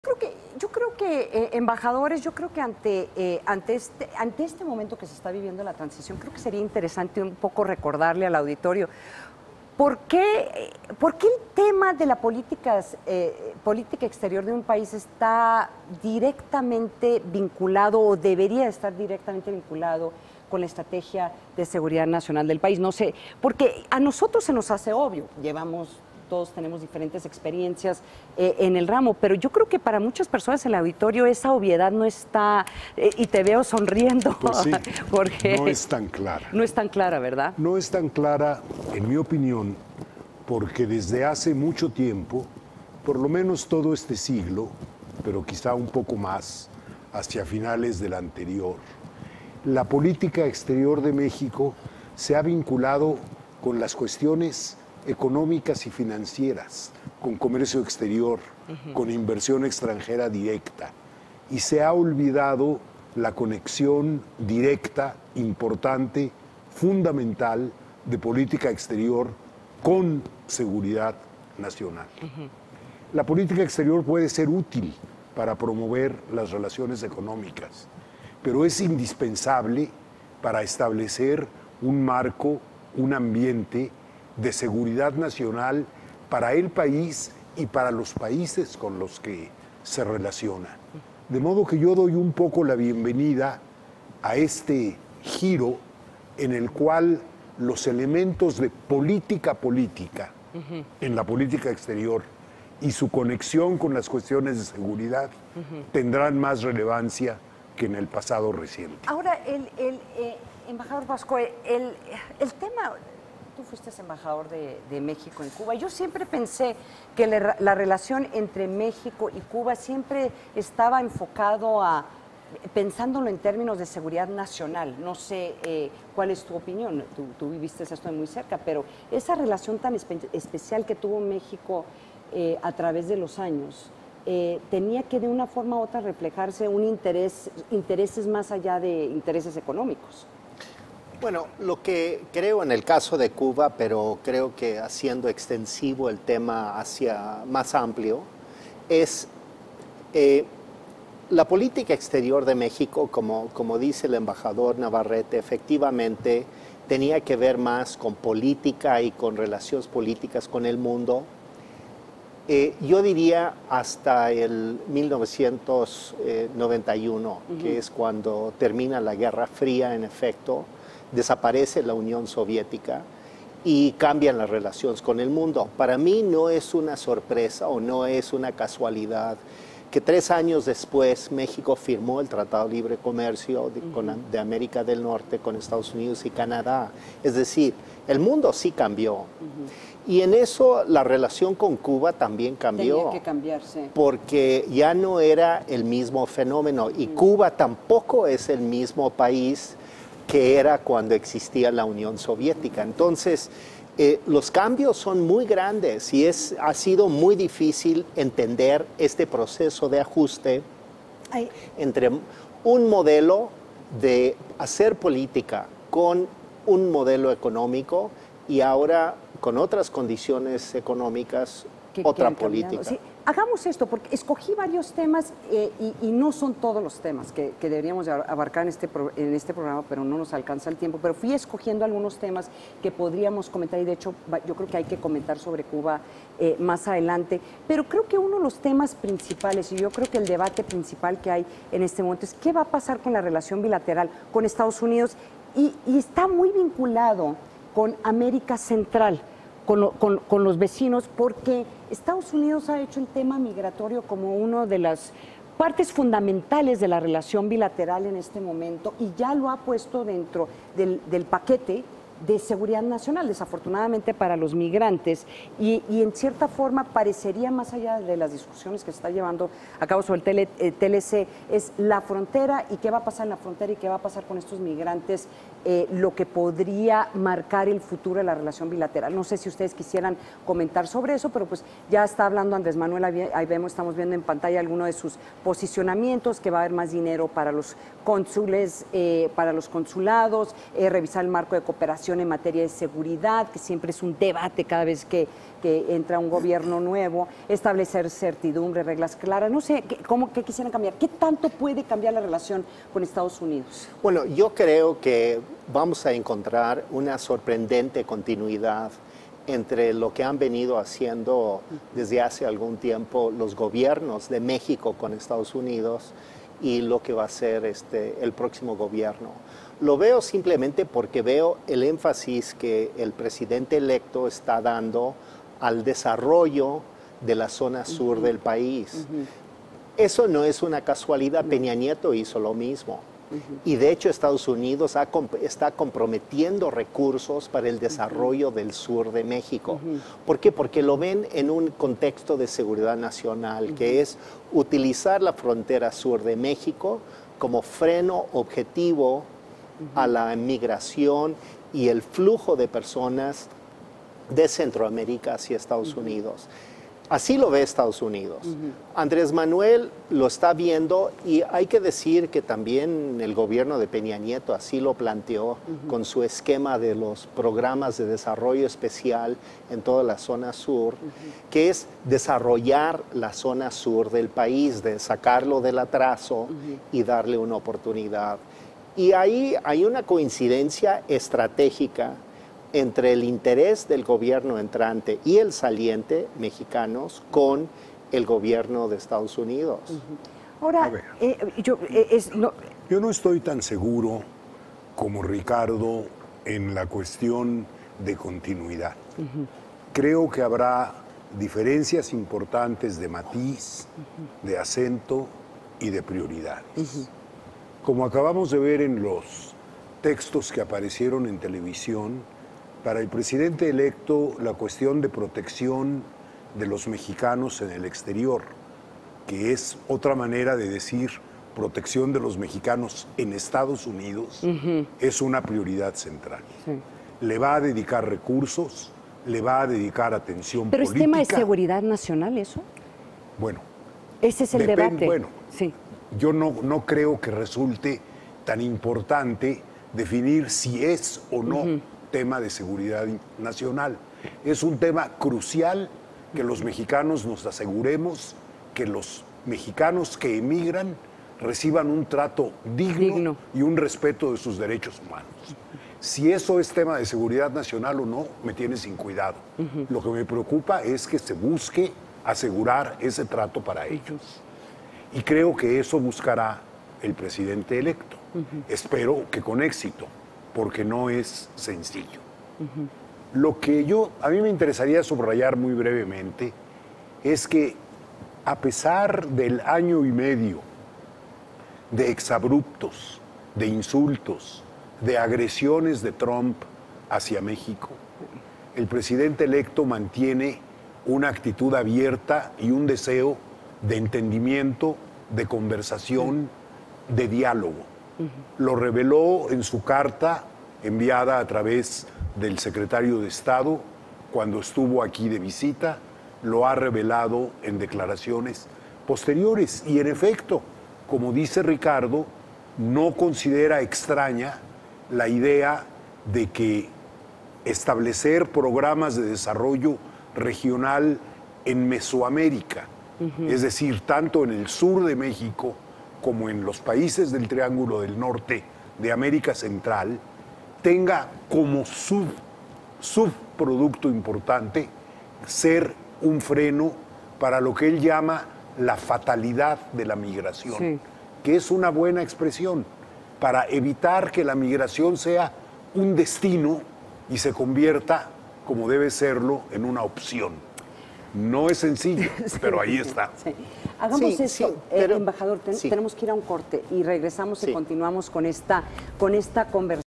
Yo creo que embajadores, yo creo que ante este momento que se está viviendo la transición, creo que sería interesante un poco recordarle al auditorio por qué el tema de la política exterior de un país está directamente vinculado o debería estar directamente vinculado con la estrategia de seguridad nacional del país. No sé, porque a nosotros se nos hace obvio, todos tenemos diferentes experiencias en el ramo, pero yo creo que para muchas personas en el auditorio esa obviedad no está, y te veo sonriendo, pues sí, Jorge. No es tan clara. No es tan clara, ¿verdad? No es tan clara, en mi opinión, porque desde hace mucho tiempo, por lo menos todo este siglo, pero quizá un poco más, hacia finales del anterior, la política exterior de México se ha vinculado con las cuestiones económicas y financieras, con comercio exterior, con inversión extranjera directa, y se ha olvidado la conexión directa, importante, fundamental de política exterior con seguridad nacional. La política exterior puede ser útil para promover las relaciones económicas, pero es indispensable para establecer un marco, un ambiente de seguridad nacional para el país y para los países con los que se relaciona. De modo que yo doy un poco la bienvenida a este giro en el cual los elementos de política en la política exterior y su conexión con las cuestiones de seguridad tendrán más relevancia que en el pasado reciente. Ahora, embajador Vasco, el tema... Tú fuiste embajador de México en Cuba. Yo siempre pensé que la relación entre México y Cuba siempre estaba enfocado pensándolo en términos de seguridad nacional. No sé cuál es tu opinión, tú viviste esto de muy cerca, pero esa relación tan especial que tuvo México a través de los años, tenía que de una forma u otra reflejarse intereses más allá de intereses económicos. Bueno, lo que creo en el caso de Cuba, pero creo que haciendo extensivo el tema hacia más amplio, es la política exterior de México, como dice el embajador Navarrete, efectivamente tenía que ver más con política y con relaciones políticas con el mundo. Yo diría hasta el 1991, que es cuando termina la Guerra Fría en efecto, desaparece la Unión Soviética y cambian las relaciones con el mundo. Para mí no es una sorpresa o no es una casualidad que 3 años después México firmó el Tratado de Libre Comercio de América del Norte con Estados Unidos y Canadá. Es decir, el mundo sí cambió. Y en eso la relación con Cuba también cambió. Tenía que cambiarse. Porque ya no era el mismo fenómeno y Cuba tampoco es el mismo país que era cuando existía la Unión Soviética. Entonces, los cambios son muy grandes y ha sido muy difícil entender este proceso de ajuste entre un modelo de hacer política con un modelo económico y ahora con otras condiciones económicas, otra política. Sí. Hagamos esto, porque escogí varios temas y no son todos los temas que deberíamos abarcar en este programa, pero no nos alcanza el tiempo. Pero fui escogiendo algunos temas que podríamos comentar y de hecho yo creo que hay que comentar sobre Cuba más adelante. Pero creo que uno de los temas principales y yo creo que el debate principal que hay en este momento es qué va a pasar con la relación bilateral con Estados Unidos y está muy vinculado con América Central. Con los vecinos, porque Estados Unidos ha hecho el tema migratorio como una de las partes fundamentales de la relación bilateral en este momento y ya lo ha puesto dentro del paquete de seguridad nacional, desafortunadamente para los migrantes, y en cierta forma parecería, más allá de las discusiones que se está llevando a cabo sobre el TLC, es la frontera y qué va a pasar en la frontera y qué va a pasar con estos migrantes, lo que podría marcar el futuro de la relación bilateral. No sé si ustedes quisieran comentar sobre eso, pero pues ya está hablando Andrés Manuel, ahí estamos viendo en pantalla algunos de sus posicionamientos, que va a haber más dinero para los cónsules, para los consulados, revisar el marco de cooperación relación en materia de seguridad, que siempre es un debate cada vez que entra un gobierno nuevo, establecer certidumbre, reglas claras, no sé, ¿qué quisieran cambiar? ¿Qué tanto puede cambiar la relación con Estados Unidos? Bueno, yo creo que vamos a encontrar una sorprendente continuidad entre lo que han venido haciendo desde hace algún tiempo los gobiernos de México con Estados Unidos y lo que va a ser el próximo gobierno. Lo veo simplemente porque veo el énfasis que el presidente electo está dando al desarrollo de la zona sur del país. Eso no es una casualidad, Peña Nieto hizo lo mismo. Y de hecho Estados Unidos está comprometiendo recursos para el desarrollo del sur de México. ¿Por qué? Porque lo ven en un contexto de seguridad nacional, que es utilizar la frontera sur de México como freno objetivo a la migración y el flujo de personas de Centroamérica hacia Estados Unidos. Así lo ve Estados Unidos. Andrés Manuel lo está viendo y hay que decir que también el gobierno de Peña Nieto así lo planteó con su esquema de los programas de desarrollo especial en toda la zona sur, que es desarrollar la zona sur del país, de sacarlo del atraso y darle una oportunidad. Y ahí hay una coincidencia estratégica entre el interés del gobierno entrante y el saliente mexicanos con el gobierno de Estados Unidos. Ahora, yo no estoy tan seguro como Ricardo en la cuestión de continuidad. Creo que habrá diferencias importantes de matiz, de acento y de prioridades. Como acabamos de ver en los textos que aparecieron en televisión, para el presidente electo, la cuestión de protección de los mexicanos en el exterior, que es otra manera de decir protección de los mexicanos en Estados Unidos, es una prioridad central. Le va a dedicar recursos, le va a dedicar atención política. ¿Pero es tema de seguridad nacional eso? Bueno. Ese es el debate. Bueno, sí. Yo no creo que resulte tan importante definir si es o no tema de seguridad nacional. Es un tema crucial que los mexicanos nos aseguremos que los mexicanos que emigran reciban un trato digno y un respeto de sus derechos humanos. Si eso es tema de seguridad nacional o no, me tiene sin cuidado. Lo que me preocupa es que se busque asegurar ese trato para ellos. Y creo que eso buscará el presidente electo. Espero que con éxito, porque no es sencillo. Lo que a mí me interesaría subrayar muy brevemente es que a pesar del año y medio de exabruptos, de insultos, de agresiones de Trump hacia México, el presidente electo mantiene una actitud abierta y un deseo de entendimiento, de conversación, de diálogo. Lo reveló en su carta enviada a través del secretario de Estado cuando estuvo aquí de visita, lo ha revelado en declaraciones posteriores y en efecto, como dice Ricardo, no considera extraña la idea de que establecer programas de desarrollo regional en Mesoamérica, es decir, tanto en el sur de México como en los países del Triángulo del Norte de América Central, tenga como subproducto importante ser un freno para lo que él llama la fatalidad de la migración, que es una buena expresión, para evitar que la migración sea un destino y se convierta, como debe serlo, en una opción. No es sencillo, pero ahí está. Hagamos esto, embajador, tenemos que ir a un corte y regresamos y continuamos con esta conversación.